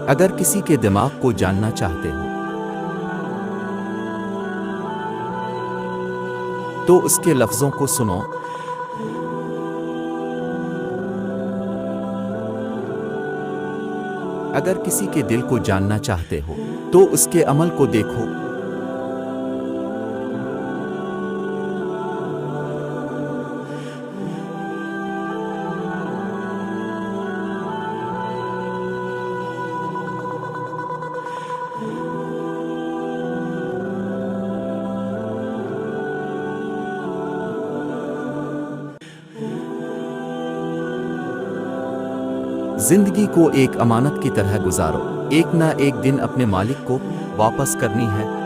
अगर किसी के दिमाग को जानना चाहते हो तो उसके लफ्ज़ों को सुनो। अगर किसी के दिल को जानना चाहते हो तो उसके अमल को देखो। जिंदगी को एक अमानत की तरह गुजारो। एक ना एक दिन अपने मालिक को वापस करनी है।